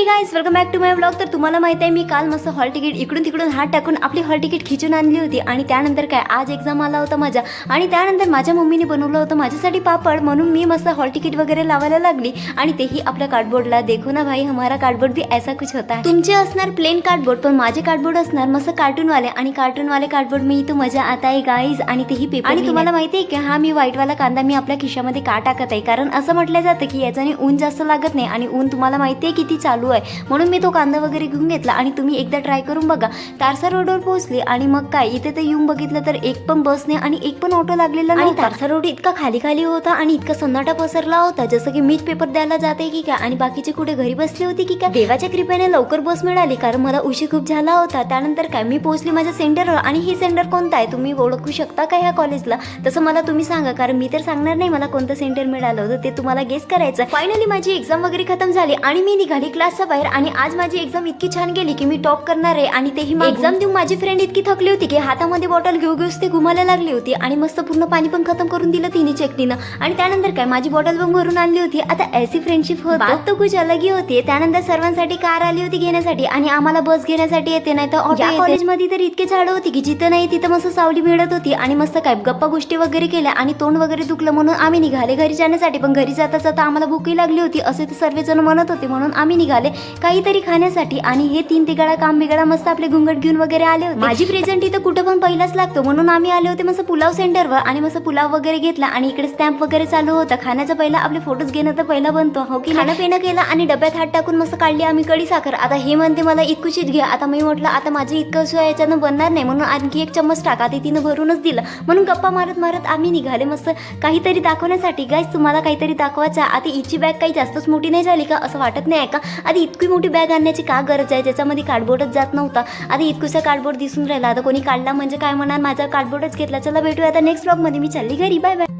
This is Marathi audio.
हे guys, welcome back to my vlog. तर तुम्हाला माहिती आहे मी काल मस्त हॉल तिकीट इकडून तिकडून हात टाकून आपली हॉल तिकीट खिचून आणली होती आणि त्यानंतर काय आज एक्झाम आला होता माझा आणि त्यानंतर माझ्या मम्मीने बनवलं होतं माझ्यासाठी पापड, म्हणून मी मस्त हॉल तिकीट वगैरे लावायला लागली आणि तेही आपल्या कार्डबोर्डला। देखो ना भाई, हमारा कार्डबोर्ड भी ऐसा कुछ होता है। तुमचे असणार प्लेन कार्डबोर्ड, पण माझे कार्डबोर्ड असणार मस्त कार्टून वाले, आणि कार्टून वाले कार्डबोर्ड में तो मजा आता है गाइस। आणि तेही पेपर। आणि तुम्हाला माहिती आहे की हा मी व्हाईट वाला कांदा मी आपल्या खिशामध्ये का टाकत आहे, कारण असं म्हटलं जातं की याच्याने ऊन जास्त लागत नाही आणि ऊन तुम्हाला माहिती आहे किती चालू आहे, म्हणून मी तो कांदा वगैरे घेऊन घेतला। आणि तुम्ही एकदा ट्राय करून बघा। तारसा रोडवर पोहोचली आणि मग काय इथे तर येऊन बघितलं तर एक पण बस नाही आणि एक पण ऑटो लागलेला नाही। तारसा रोड इतका खाली खाली होता आणि इतका सन्नाटा पसरला होता जसं की मीच पेपर द्यायला जाते की काय आणि बाकीचे कुठे घरी बसले होते की काय। देवाच्या कृपेने लवकर बस मिळाली, कारण मला उशीर खूप झाला होता। त्यानंतर काय मी पोहोचली माझ्या सेंटरवर। आणि ही सेंटर कोणता आहे तुम्ही ओळखू शकता का ह्या कॉलेजला? तसं मला तुम्ही सांगा, कारण मी तर सांगणार नाही मला कोणतं सेंटर मिळालं होतं, ते तुम्हाला गेस करायचं। फायनली माझी एक्झाम वगैरे खतम झाली आणि मी निघाली क्लासच्या बाहेर। आणि आज माझी एक्झाम इतकी छान गेली की मी टॉप करणार आहे। आणि तेही एक्झाम देऊन माझी फ्रेंड इतकी थकली होती की हातामध्ये बॉटल घेऊन ते घुमायला लागली होती आणि मस्त पूर्ण पाणी पण खतम करून दिलं तिने चेकनीनं। आणि त्यानंतर काय माझी बॉटल पण भरून आणली होती। आता ऐसी फ्रेंडशिप होत बात तो कुछ अलग ही होती। त्यानंतर सर्वांसाठी कार आली होती घेण्यासाठी आणि आम्हाला बस घेण्यासाठी येते, नाही तर ऑटो। कॉलेजमध्ये तर इतके झाडं होती की जिथं नाही तिथं मस्त सावली मिळत होती आणि मस्त काय गप्पा गोष्टी वगैरे केल्या आणि तोंड वगैरे दुखलं म्हणून आम्ही निघाले घरी जाण्यासाठी। पण घरी जाता जाता आम्हाला भूकही लागली होती असे तर सर्वजण म्हणत होते, म्हणून आम्ही निघाले काहीतरी खाण्यासाठी। आणि हे 3 तिघाडा काम बिघाडा मस्त आपले घुंगट घेऊन वगैरे आले होते। माझी प्रेझेंट इथं कुठं पण पहिलाच लागतो, म्हणून आम्ही आले होते मस्त पुलाव सेंटरवर आणि मस्त पुलाव वगैरे घेतला आणि इकडे स्टॅम्प वगैरे चालू होता। खाण्याचा पहिला आपले फोटोज घेणं तर पहिला बनतो हो की। खाणं पिणं केलं आणि डब्यात हात टाकून मस्त काढली आम्ही कढी साखर। आता हे म्हणते मला इतकुशीच घ्या, आता मी म्हटलं आता माझं इतकं याच्यानं बनणार नाही, म्हणून आणखी 1 चम्मच टाका। ते तिनं भरूनच दिलं, म्हणून गप्पा मारत मारत आम्ही निघाले मस्त काहीतरी दाखवण्यासाठी। गाइस तुम्हाला काहीतरी दाखवायचं, आता हिची बॅग काही जास्तच मोठी नाही झाली का असं वाटत नाही का? आता इतकी मोठी बॅग आणण्याची का गरज आहे, ज्याच्यामध्ये कार्डबोर्डच जात नव्हता। आता इतकुसा कार्डबोर्ड दिसून राहिला, आता कोणी काढला म्हणजे काय म्हणणार माझा कार्डबोर्डच घेतला। चला भेटूया आता नेक्स्ट व्लॉग मध्ये, मी चालली घरी, बाय बाय।